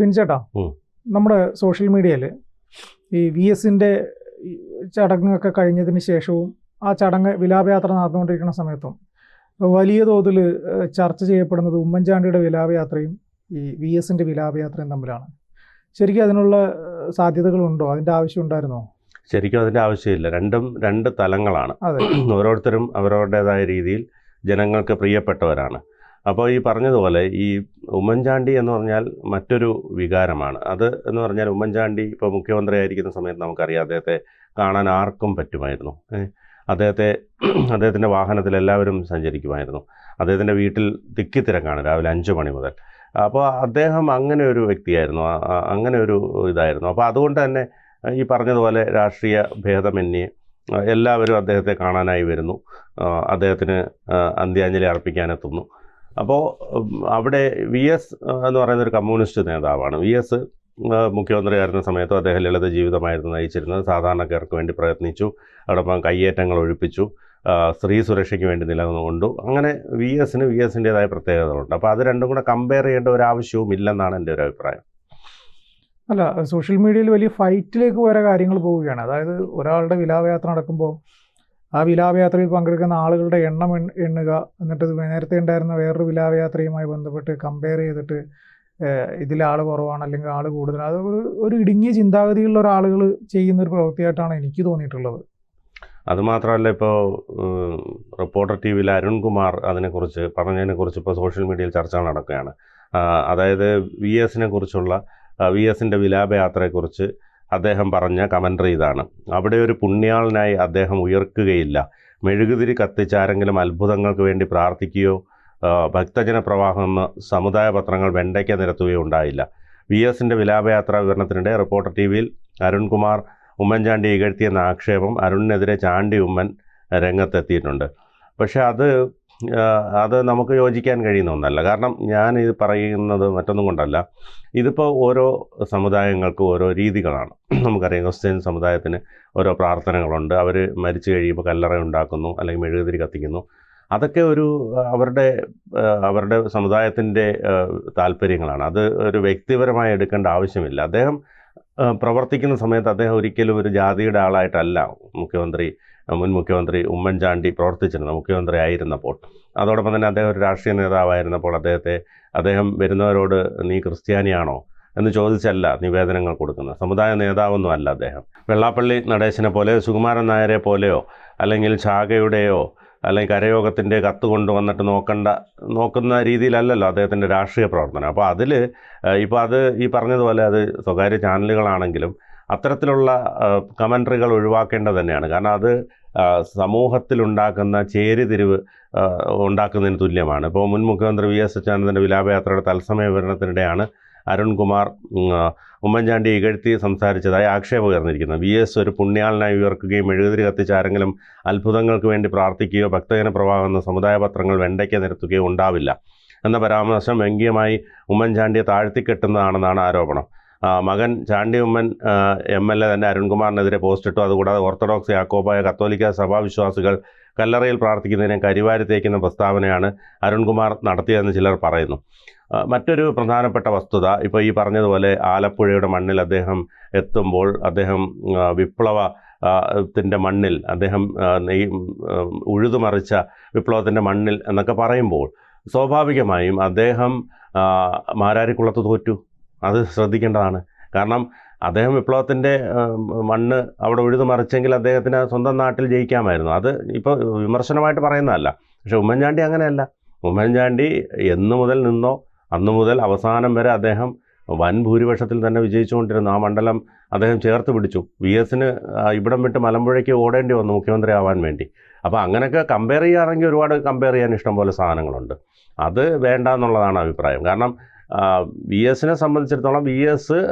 ബിൻചേട്ടാ, നമ്മുടെ സോഷ്യൽ മീഡിയയിൽ ഈ VSന്റെ ചടങ്ങൊക്കെ കഴിഞ്ഞതിന് ശേഷവും ആ ചടങ്ങ് വിലാപയാത്ര നടന്നുകൊണ്ടിരിക്കുന്ന സമയത്തും വലിയ തോതിൽ ചർച്ച ചെയ്യപ്പെടുന്നത് ഉമ്മൻചാണ്ടിയുടെ വിലാപയാത്രയും ഈ VSന്റെ വിലാപയാത്രയും തമ്മിലാണ്. ശരിക്കും അതിനുള്ള സാധ്യതകളുണ്ടോ? അതിൻ്റെ ആവശ്യം ഉണ്ടായിരുന്നോ? ശരിക്കും അതിൻ്റെ ആവശ്യമില്ല. രണ്ടും രണ്ട് തലങ്ങളാണ്. ഓരോരുത്തരും അവരവരുടേതായ രീതിയിൽ ജനങ്ങൾക്ക് പ്രിയപ്പെട്ടവരാണ്. അപ്പോൾ ഈ പറഞ്ഞതുപോലെ ഈ ഉമ്മൻചാണ്ടി എന്ന് പറഞ്ഞാൽ മറ്റൊരു വികാരമാണ്. അത് എന്ന് പറഞ്ഞാൽ ഉമ്മൻചാണ്ടി ഇപ്പോൾ മുഖ്യമന്ത്രി ആയിരിക്കുന്ന സമയത്ത് നമുക്കറിയാം അദ്ദേഹത്തെ കാണാൻ ആർക്കും പറ്റുമായിരുന്നു. അദ്ദേഹത്തിൻ്റെ വാഹനത്തിൽ എല്ലാവരും സഞ്ചരിക്കുമായിരുന്നു. അദ്ദേഹത്തിൻ്റെ വീട്ടിൽ തിക്കിത്തിരക്കാണ് രാവിലെ 5 മണി മുതൽ. അപ്പോൾ അദ്ദേഹം അങ്ങനെ ഒരു വ്യക്തിയായിരുന്നു, അങ്ങനെ ഒരു ഇതായിരുന്നു. അപ്പോൾ അതുകൊണ്ട് തന്നെ ഈ പറഞ്ഞതുപോലെ രാഷ്ട്രീയ ഭേദമന്യേ എല്ലാവരും അദ്ദേഹത്തെ കാണാനായി വരുന്നു, അദ്ദേഹത്തിന് അന്ത്യാഞ്ജലി അർപ്പിക്കാനെത്തുന്നു. അപ്പോൾ അവിടെ VS എന്ന് പറയുന്നൊരു കമ്മ്യൂണിസ്റ്റ് നേതാവാണ്. VS മുഖ്യമന്ത്രിയായിരുന്ന സമയത്തും അദ്ദേഹം ലളിത ജീവിതമായിരുന്നു നയിച്ചിരുന്നത്. സാധാരണക്കാർക്ക് വേണ്ടി പ്രയത്നിച്ചു, അതോടൊപ്പം കയ്യേറ്റങ്ങൾ ഒഴിപ്പിച്ചു, സ്ത്രീ സുരക്ഷയ്ക്ക് വേണ്ടി നിലകൊണ്ടു. അങ്ങനെ VSൻ്റേതായ പ്രത്യേകതകളുണ്ട്. അപ്പോൾ അത് രണ്ടും കൂടെ കമ്പയർ ചെയ്യേണ്ട ഒരു ആവശ്യവും ഇല്ലെന്നാണ് എൻ്റെ ഒരു അഭിപ്രായം. അല്ല, സോഷ്യൽ മീഡിയയിൽ വലിയ ഫൈറ്റിലേക്ക് വരെ കാര്യങ്ങൾ പോവുകയാണ്. അതായത് ഒരാളുടെ വിലാപയാത്ര നടക്കുമ്പോൾ ആ വിലാപയാത്രയിൽ പങ്കെടുക്കുന്ന ആളുകളുടെ എണ്ണം എണ്ണുക, എന്നിട്ട് നേരത്തെ ഉണ്ടായിരുന്ന വേറൊരു വിലാപയാത്രയുമായി ബന്ധപ്പെട്ട് കമ്പയർ ചെയ്തിട്ട് ഇതിൽ ആൾ കുറവാണ് അല്ലെങ്കിൽ ആൾ കൂടുതൽ, അത് ഒരു ഇടുങ്ങിയ ചിന്താഗതിയുള്ള ഒരാളുകൾ ചെയ്യുന്നൊരു പ്രവൃത്തിയായിട്ടാണ് എനിക്ക് തോന്നിയിട്ടുള്ളത്. അതുമാത്രമല്ല, ഇപ്പോൾ റിപ്പോർട്ടർ TVയിൽ അരുൺകുമാർ അതിനെക്കുറിച്ച് പറഞ്ഞതിനെക്കുറിച്ച് ഇപ്പോൾ സോഷ്യൽ മീഡിയയിൽ ചർച്ചകൾ നടക്കുകയാണ്. അതായത് VSൻ്റെ വിലാപയാത്രയെക്കുറിച്ച് അദ്ദേഹം പറഞ്ഞ കമൻട്രി ഇതാണ്: അവിടെ ഒരു പുണ്യാളനായി അദ്ദേഹം ഉയർക്കുകയില്ല. മെഴുകുതിരി കത്തിച്ചാരെങ്കിലും അത്ഭുതങ്ങൾക്ക് വേണ്ടി പ്രാർത്ഥിക്കുകയോ ഭക്തജന പ്രവാഹം എന്ന സമുദായ പത്രങ്ങൾ വെണ്ടയ്ക്ക നിരത്തുകയോ ഉണ്ടായില്ല. VSൻ്റെ വിലാപയാത്ര വിവരണത്തിനിടെ റിപ്പോർട്ടർ TVയിൽ അരുൺകുമാർ ഉമ്മൻചാണ്ടി ഇകഴ്ത്തിയെന്ന ആക്ഷേപം അരുണിനെതിരെ ചാണ്ടി ഉമ്മൻ രംഗത്തെത്തിയിട്ടുണ്ട്. പക്ഷേ അത് നമുക്ക് യോജിക്കാൻ കഴിയുന്ന ഒന്നല്ല. കാരണം ഞാൻ ഇത് പറയുന്നത് മറ്റൊന്നും കൊണ്ടല്ല. ഇതിപ്പോൾ ഓരോ സമുദായങ്ങൾക്കും ഓരോ രീതികളാണ്. നമുക്കറിയാം, ക്രിസ്ത്യൻ സമുദായത്തിന് ഓരോ പ്രാർത്ഥനകളുണ്ട്. അവർ മരിച്ചു കഴിയുമ്പോൾ കല്ലറ ഉണ്ടാക്കുന്നു, അല്ലെങ്കിൽ മെഴുകുതിരി കത്തിക്കുന്നു. അതൊക്കെ അവരുടെ സമുദായത്തിൻ്റെ താല്പര്യങ്ങളാണ്. അത് ഒരു വ്യക്തിപരമായി എടുക്കേണ്ട ആവശ്യമില്ല. അദ്ദേഹം പ്രവർത്തിക്കുന്ന സമയത്ത് അദ്ദേഹം ഒരിക്കലും ഒരു ജാതിയുടെ ആളായിട്ടല്ല മുൻ മുഖ്യമന്ത്രി ഉമ്മൻചാണ്ടി പ്രവർത്തിച്ചിരുന്നത്, മുഖ്യമന്ത്രി ആയിരുന്നപ്പോൾ. അതോടൊപ്പം തന്നെ അദ്ദേഹം ഒരു രാഷ്ട്രീയ നേതാവായിരുന്നപ്പോൾ അദ്ദേഹം വരുന്നവരോട് നീ ക്രിസ്ത്യാനിയാണോ എന്ന് ചോദിച്ചല്ല നിവേദനങ്ങൾ കൊടുക്കുന്നത്. സമുദായ നേതാവൊന്നും അല്ല അദ്ദേഹം. വെള്ളാപ്പള്ളി നടേശനെ പോലെയോ സുകുമാരൻ നായരെ പോലെയോ അല്ലെങ്കിൽ ശാഖയുടെയോ അല്ലെങ്കിൽ കരയോഗത്തിൻ്റെ കത്ത് കൊണ്ടുവന്നിട്ട് നോക്കുന്ന രീതിയിലല്ലല്ലോ അദ്ദേഹത്തിൻ്റെ രാഷ്ട്രീയ പ്രവർത്തനം. അപ്പോൾ ഇപ്പോൾ അത് ഈ പറഞ്ഞതുപോലെ അത് സ്വകാര്യ ചാനലുകളാണെങ്കിലും അത്തരത്തിലുള്ള കമൻട്രികൾ ഒഴിവാക്കേണ്ടത് തന്നെയാണ്. കാരണം അത് സമൂഹത്തിലുണ്ടാക്കുന്ന ചേരിതിരിവ് ഉണ്ടാക്കുന്നതിന് തുല്യമാണ്. ഇപ്പോൾ മുൻ മുഖ്യമന്ത്രി VS അച്യുതാനന്ദൻ്റെ വിലാപയാത്രയുടെ തത്സമയ വിവരണത്തിനിടെയാണ് അരുൺകുമാർ ഉമ്മൻചാണ്ടി ഇകഴ്ത്തി സംസാരിച്ചതായി ആക്ഷേപം ഉയർന്നിരിക്കുന്നത്. VS ഒരു പുണ്യാളനായി ഉയർക്കുകയും മെഴുകുതിരി കത്തിച്ച് ആരെങ്കിലും അത്ഭുതങ്ങൾക്ക് വേണ്ടി പ്രാർത്ഥിക്കുകയോ ഭക്തജന പ്രവാഹം എന്ന സമുദായ പത്രങ്ങൾ വെണ്ടയ്ക്ക നിരത്തുകയോ ഉണ്ടാവില്ല എന്ന പരാമർശം വ്യംഗ്യമായി ഉമ്മൻചാണ്ടിയെ താഴ്ത്തിക്കെട്ടുന്നതാണെന്നാണ് ആരോപണം. മകൻ ചാണ്ടി ഉമ്മൻ MLA തന്നെ അരുൺകുമാറിനെതിരെ പോസ്റ്റിട്ടു. അതുകൂടാതെ ഓർത്തഡോക്സ് യാക്കോബായ കത്തോലിക്ക സഭാവിശ്വാസികൾ കല്ലറയിൽ പ്രാർത്ഥിക്കുന്നതിനെ കരിവാരി തേക്കുന്ന പ്രസ്താവനയാണ് അരുൺകുമാർ നടത്തിയതെന്ന് ചിലർ പറയുന്നു. മറ്റൊരു പ്രധാനപ്പെട്ട വസ്തുത, ഇപ്പോൾ ഈ പറഞ്ഞതുപോലെ ആലപ്പുഴയുടെ മണ്ണിൽ അദ്ദേഹം എത്തുമ്പോൾ അദ്ദേഹം വിപ്ലവത്തിൻ്റെ മണ്ണിൽ അദ്ദേഹം ഉഴുതുമറിച്ച വിപ്ലവത്തിൻ്റെ മണ്ണിൽ എന്നൊക്കെ പറയുമ്പോൾ സ്വാഭാവികമായും അദ്ദേഹം മാരാരിക്കുളത്ത് തോറ്റു. അത് ശ്രദ്ധിക്കേണ്ടതാണ്. കാരണം അദ്ദേഹം വിപ്ലവത്തിൻ്റെ മണ്ണ് അവിടെ ഉഴുതുമറിച്ചെങ്കിൽ അദ്ദേഹത്തിന് സ്വന്തം നാട്ടിൽ ജയിക്കാമായിരുന്നു. അത് ഇപ്പോൾ വിമർശനമായിട്ട് പറയുന്നതല്ല. പക്ഷേ ഉമ്മൻചാണ്ടി അങ്ങനെയല്ല. ഉമ്മൻചാണ്ടി എന്നു മുതൽ നിന്നോ അന്നു മുതൽ അവസാനം വരെ അദ്ദേഹം വൻ ഭൂരിപക്ഷത്തിൽ തന്നെ വിജയിച്ചുകൊണ്ടിരുന്നു. ആ മണ്ഡലം അദ്ദേഹം ചേർത്ത് പിടിച്ചു. VSന് ഇവിടം വിട്ട് മലമ്പുഴയ്ക്ക് ഓടേണ്ടി വന്നു മുഖ്യമന്ത്രി ആവാൻ വേണ്ടി. അപ്പോൾ അങ്ങനെയൊക്കെ കമ്പയർ ചെയ്യുകയാണെങ്കിൽ ഒരുപാട് കമ്പയർ ചെയ്യാൻ ഇഷ്ടംപോലെ സാധനങ്ങളുണ്ട്. അത് വേണ്ട എന്നുള്ളതാണ് അഭിപ്രായം. കാരണം VSനെ സംബന്ധിച്ചിടത്തോളം VS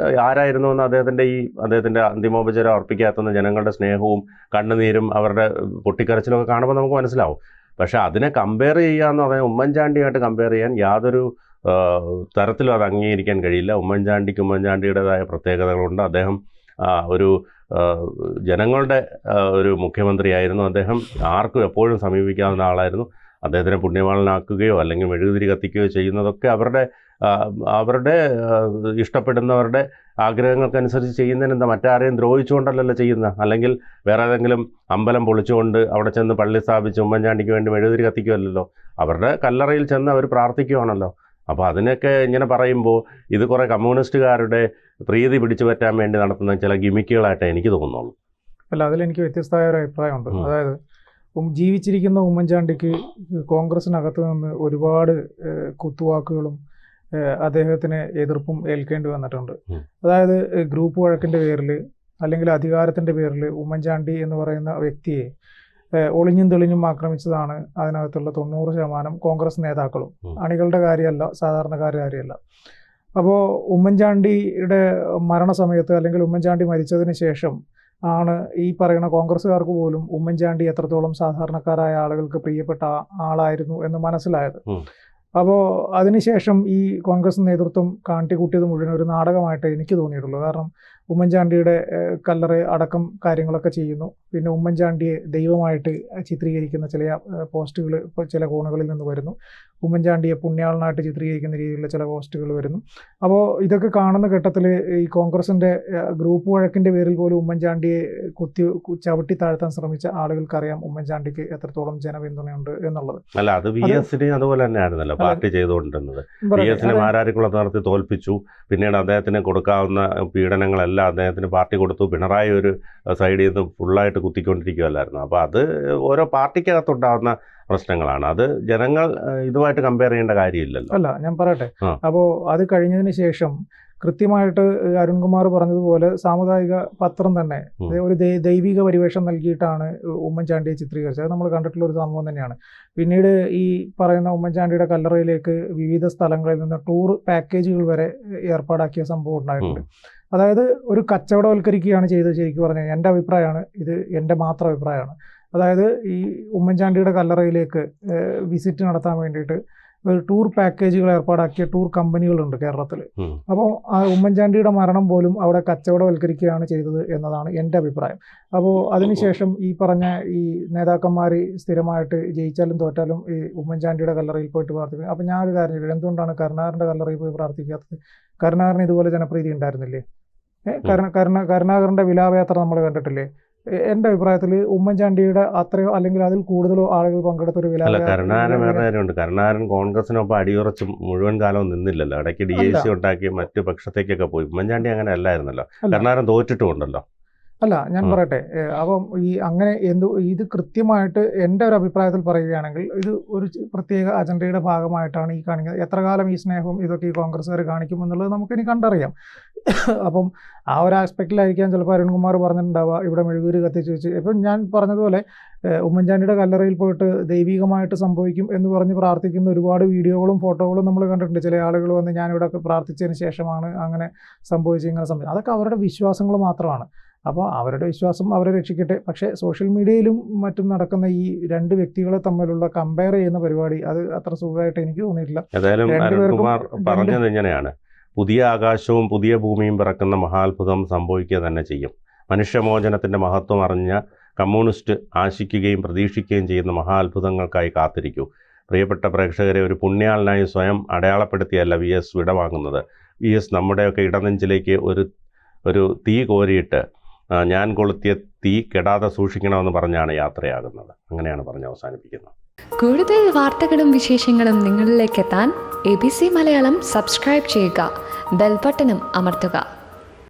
ആരായിരുന്നു എന്ന് അദ്ദേഹത്തിൻ്റെ അന്തിമോപചാരം അർപ്പിക്കാത്തുന്ന ജനങ്ങളുടെ സ്നേഹവും കണ്ണുനീരും അവരുടെ പൊട്ടിക്കരച്ചിലൊക്കെ കാണുമ്പോൾ നമുക്ക് മനസ്സിലാവും. പക്ഷേ അതിനെ കമ്പയർ ചെയ്യുക എന്ന് പറഞ്ഞാൽ ഉമ്മൻചാണ്ടിയായിട്ട് കമ്പയർ ചെയ്യാൻ യാതൊരു തരത്തിലും അത് അംഗീകരിക്കാൻ കഴിയില്ല. ഉമ്മൻചാണ്ടിയുടേതായ പ്രത്യേകതകളുണ്ട്. അദ്ദേഹം ഒരു ജനങ്ങളുടെ ഒരു മുഖ്യമന്ത്രിയായിരുന്നു. അദ്ദേഹം ആർക്കും എപ്പോഴും സമീപിക്കാവുന്ന ആളായിരുന്നു. അദ്ദേഹത്തിനെ പുണ്യവാളനാക്കുകയോ അല്ലെങ്കിൽ മെഴുകുതിരി കത്തിക്കുകയോ ചെയ്യുന്നതൊക്കെ അവരുടെ അവരുടെ ഇഷ്ടപ്പെടുന്നവരുടെ ആഗ്രഹങ്ങൾക്കനുസരിച്ച് ചെയ്യുന്നതിനെന്താ, മറ്റാരെയും ദ്രോഹിച്ചുകൊണ്ടല്ലല്ലോ ചെയ്യുന്നത്. അല്ലെങ്കിൽ വേറെ ഏതെങ്കിലും അമ്പലം പൊളിച്ചുകൊണ്ട് അവിടെ ചെന്ന് പള്ളി സ്ഥാപിച്ച് ഉമ്മൻചാണ്ടിക്ക് വേണ്ടി മെഴുകുതിരി കത്തിക്കുമല്ലോ. അവരുടെ കല്ലറയിൽ ചെന്ന് അവർ പ്രാർത്ഥിക്കുവാണല്ലോ. അപ്പോൾ അതിനൊക്കെ ഇങ്ങനെ പറയുമ്പോൾ ഇത് കുറേ കമ്മ്യൂണിസ്റ്റുകാരുടെ പ്രീതി പിടിച്ചു പറ്റാൻ വേണ്ടി നടത്തുന്ന ചില ഗിമിക്കുകളായിട്ട് എനിക്ക് തോന്നുന്നുള്ളൂ. അല്ല, അതിലെനിക്ക് വ്യത്യസ്തമായ ഒരു അഭിപ്രായമുണ്ട്. അതായത് ജീവിച്ചിരിക്കുന്ന ഉമ്മൻചാണ്ടിക്ക് കോൺഗ്രസിനകത്ത് നിന്ന് ഒരുപാട് കുത്തുവാക്കുകളും അദ്ദേഹത്തിന് എതിർപ്പും ഏൽക്കേണ്ടി വന്നിട്ടുണ്ട്. അതായത് ഗ്രൂപ്പ് വഴക്കിൻ്റെ പേരിൽ അല്ലെങ്കിൽ അധികാരത്തിൻ്റെ പേരിൽ ഉമ്മൻചാണ്ടി എന്ന് പറയുന്ന വ്യക്തിയെ ഒളിഞ്ഞും തെളിഞ്ഞും ആക്രമിച്ചതാണ് അതിനകത്തുള്ള 90% കോൺഗ്രസ് നേതാക്കളും. അണികളുടെ കാര്യമല്ല, സാധാരണക്കാരുടെ കാര്യമല്ല. അപ്പോൾ ഉമ്മൻചാണ്ടിയുടെ മരണസമയത്ത് അല്ലെങ്കിൽ ഉമ്മൻചാണ്ടി മരിച്ചതിന് ശേഷം ആണ് ഈ പറയുന്ന കോൺഗ്രസ്സുകാർക്ക് പോലും ഉമ്മൻചാണ്ടി എത്രത്തോളം സാധാരണക്കാരായ ആളുകൾക്ക് പ്രിയപ്പെട്ട ആളായിരുന്നു എന്ന് മനസ്സിലായത്. അപ്പോൾ അതിനുശേഷം ഈ കോൺഗ്രസ് നേതൃത്വം കാട്ടിക്കൂട്ടിയത് മുഴുവൻ ഒരു നാടകമായിട്ട് എനിക്ക് തോന്നിയിട്ടുള്ളൂ. കാരണം ഉമ്മൻചാണ്ടിയുടെ കല്ലറ അടക്കം കാര്യങ്ങളൊക്കെ ചെയ്യുന്നു. പിന്നെ ഉമ്മൻചാണ്ടിയെ ദൈവമായിട്ട് ചിത്രീകരിക്കുന്ന ചില പോസ്റ്റുകൾ ഇപ്പോൾ ചില കോണുകളിൽ നിന്ന് വരുന്നു. ഉമ്മൻചാണ്ടിയെ പുണ്യാളനായിട്ട് ചിത്രീകരിക്കുന്ന രീതിയിലുള്ള ചില പോസ്റ്റുകൾ വരുന്നു. അപ്പോൾ ഇതൊക്കെ കാണുന്ന ഘട്ടത്തിൽ ഈ കോൺഗ്രസിൻ്റെ ഗ്രൂപ്പ് വഴക്കിൻ്റെ പേരിൽ പോലും ഉമ്മൻചാണ്ടിയെ ചവിട്ടി താഴ്ത്താൻ ശ്രമിച്ച ആളുകൾക്കറിയാം ഉമ്മൻചാണ്ടിക്ക് എത്രത്തോളം ജനപിന്തുണയുണ്ട് എന്നുള്ളത്. അല്ല, അത് VS അതുപോലെ തന്നെയായിരുന്നല്ലോ പാർട്ടി ചെയ്തുകൊണ്ടിരുന്നത്. VS മാരാരിക്കുളത്ത് നടത്തി തോൽപ്പിച്ചു. പിന്നീട് അദ്ദേഹത്തിന് കൊടുക്കാവുന്ന പീഡനങ്ങളെല്ലാം അദ്ദേഹത്തിന് പാർട്ടി കൊടുത്തു. പിണറായി ഒരു സൈഡിൽ നിന്ന് ഫുള്ളായിട്ട് കുത്തിക്കൊണ്ടിരിക്കുകയല്ലായിരുന്നു. അപ്പോൾ അത് ഓരോ പാർട്ടിക്കകത്തുണ്ടാകുന്ന പ്രശ്നങ്ങളാണ്. അത് ജനങ്ങൾ ഇതുമായിട്ട് കമ്പയർ ചെയ്യേണ്ട കാര്യമില്ലല്ലോ. അല്ല, ഞാൻ പറയട്ടെ. അപ്പോൾ അത് കഴിഞ്ഞതിന് ശേഷം കൃത്യമായിട്ട് അരുൺകുമാർ പറഞ്ഞതുപോലെ സാമുദായിക പത്രം തന്നെ ഒരു ദൈവിക പരിവേഷം നൽകിയിട്ടാണ് ഉമ്മൻചാണ്ടിയെ ചിത്രീകരിച്ചത്. അത് നമ്മൾ കണ്ടിട്ടുള്ള ഒരു സംഭവം തന്നെയാണ്. പിന്നീട് ഈ പറയുന്ന ഉമ്മൻചാണ്ടിയുടെ കല്ലറയിലേക്ക് വിവിധ സ്ഥലങ്ങളിൽ നിന്ന് ടൂർ പാക്കേജുകൾ വരെ ഏർപ്പാടാക്കിയ സംഭവം ഉണ്ടായിട്ടുണ്ട്. അതായത് ഒരു കച്ചവടവൽക്കരിക്കുകയാണ് ചെയ്തത്. ശരിക്കും പറഞ്ഞാൽ എൻ്റെ അഭിപ്രായമാണ് ഇത്, എൻ്റെ മാത്രം അഭിപ്രായമാണ്. അതായത് ഈ ഉമ്മൻചാണ്ടിയുടെ കല്ലറയിലേക്ക് വിസിറ്റ് നടത്താൻ വേണ്ടിയിട്ട് ഒരു ടൂർ പാക്കേജുകൾ ഏർപ്പാടാക്കിയ ടൂർ കമ്പനികളുണ്ട് കേരളത്തിൽ. അപ്പോൾ ആ ഉമ്മൻചാണ്ടിയുടെ മരണം പോലും അവിടെ കച്ചവടവൽക്കരിക്കുകയാണ് ചെയ്തത് എന്നതാണ് എൻ്റെ അഭിപ്രായം. അപ്പോൾ അതിനുശേഷം ഈ പറഞ്ഞ ഈ നേതാക്കന്മാർ സ്ഥിരമായിട്ട് ജയിച്ചാലും തോറ്റാലും ഈ ഉമ്മൻചാണ്ടിയുടെ കല്ലറയിൽ പോയിട്ട് പ്രാർത്ഥിക്കും. അപ്പോൾ ഞാനൊരു കാര്യം ചോദിക്കും, എന്തുകൊണ്ടാണ് കരുണാകരൻ്റെ കല്ലറയിൽ പോയി പ്രാർത്ഥിക്കാത്തത്? കരുണാകരന് ഇതുപോലെ ജനപ്രീതി ഉണ്ടായിരുന്നില്ലേ? കരുണാകരൻ്റെ വിലാപയാത്ര നമ്മൾ കണ്ടിട്ടില്ലേ? എൻ്റെ അഭിപ്രായത്തിൽ ഉമ്മൻചാണ്ടിയുടെ അത്രയോ അല്ലെങ്കിൽ അതിൽ കൂടുതലോ ആളുകൾ പങ്കെടുത്തൊരു വിലാപയാത്ര. കരുണാകരൻ വേറെ കാര്യമുണ്ട്. കരുണാകരൻ കോൺഗ്രസിനൊപ്പം അടിയുറച്ച് മുഴുവൻ കാലവും നിന്നില്ലല്ലോ. ഇടയ്ക്ക് DIC ഉണ്ടാക്കി മറ്റു പക്ഷത്തേക്കൊക്കെ പോയി. ഉമ്മൻചാണ്ടി അങ്ങനെ അല്ലായിരുന്നല്ലോ. കരുണാകരൻ തോറ്റിട്ടുമുണ്ടല്ലോ. അല്ല, ഞാൻ പറയട്ടെ. അപ്പം ഈ അങ്ങനെ ഇത് കൃത്യമായിട്ട് എൻ്റെ ഒരു അഭിപ്രായത്തിൽ പറയുകയാണെങ്കിൽ ഇത് ഒരു പ്രത്യേക അജണ്ടയുടെ ഭാഗമായിട്ടാണ് ഈ കാണിക്കുന്നത്. എത്ര കാലം ഈ സ്നേഹവും ഇതൊക്കെ ഈ കോൺഗ്രസ്സുകാർ കാണിക്കുമെന്നുള്ളത് നമുക്കിനി കണ്ടറിയാം. അപ്പം ആ ഒരു ആസ്പെക്റ്റിലായിരിക്കാം ചിലപ്പോൾ അരുൺകുമാർ പറഞ്ഞിട്ടുണ്ടാവുക ഇവിടെ മെഴുകുതിരി കത്തിച്ച് വെച്ച്. ഇപ്പം ഞാൻ പറഞ്ഞതുപോലെ ഉമ്മൻചാണ്ടിയുടെ കല്ലറയിൽ പോയിട്ട് ദൈവികമായിട്ട് സംഭവിക്കും എന്ന് പറഞ്ഞ് പ്രാർത്ഥിക്കുന്ന ഒരുപാട് വീഡിയോകളും ഫോട്ടോകളും നമ്മൾ കണ്ടിട്ടുണ്ട്. ചില ആളുകൾ വന്ന് ഞാനിവിടെ പ്രാർത്ഥിച്ചതിന് ശേഷമാണ് അങ്ങനെ സംഭവിച്ചത്, ഇങ്ങനെ സംഭവിച്ചത്. അതൊക്കെ അവരുടെ വിശ്വാസങ്ങൾ മാത്രമാണ്. അപ്പോൾ അവരുടെ വിശ്വാസം അവരെ രക്ഷിക്കട്ടെ. പക്ഷേ സോഷ്യൽ മീഡിയയിലും മറ്റും നടക്കുന്ന ഈ രണ്ട് വ്യക്തികളെ തമ്മിലുള്ള കമ്പയർ ചെയ്യുന്ന പരിപാടി അത് അത്ര സുഖമായിട്ട് എനിക്ക് തോന്നിയിട്ടില്ല. ഏതായാലും അരുൺകുമാർ പറഞ്ഞത് ഇങ്ങനെയാണ്: പുതിയ ആകാശവും പുതിയ ഭൂമിയും പിറക്കുന്ന മഹാത്ഭുതം സംഭവിക്കുക തന്നെ ചെയ്യും. മനുഷ്യമോചനത്തിൻ്റെ മഹത്വം അറിഞ്ഞ കമ്മ്യൂണിസ്റ്റ് ആശിക്കുകയും പ്രതീക്ഷിക്കുകയും ചെയ്യുന്ന മഹാത്ഭുതങ്ങൾക്കായി കാത്തിരിക്കൂ. പ്രിയപ്പെട്ട പ്രേക്ഷകരെ, ഒരു പുണ്യാളനായി സ്വയം അടയാളപ്പെടുത്തിയല്ല VS വിടവാങ്ങുന്നത്. VS നമ്മുടെയൊക്കെ ഇടനെഞ്ചിലേക്ക് ഒരു തീ കോരിയിട്ട് ഞാൻ കൊളുത്തിയ തീ കെടാതെ സൂക്ഷിക്കണമെന്ന് പറഞ്ഞാണ് യാത്രയാകുന്നത്. അങ്ങനെയാണ് പറഞ്ഞ് അവസാനിപ്പിക്കുന്നത്. കൂടുതൽ വാർത്തകളും വിശേഷങ്ങളും നിങ്ങളിലേക്ക് എത്താൻ ABC മലയാളം സബ്സ്ക്രൈബ് ചെയ്യുക, ബെൽ ബട്ടണും അമർത്തുക.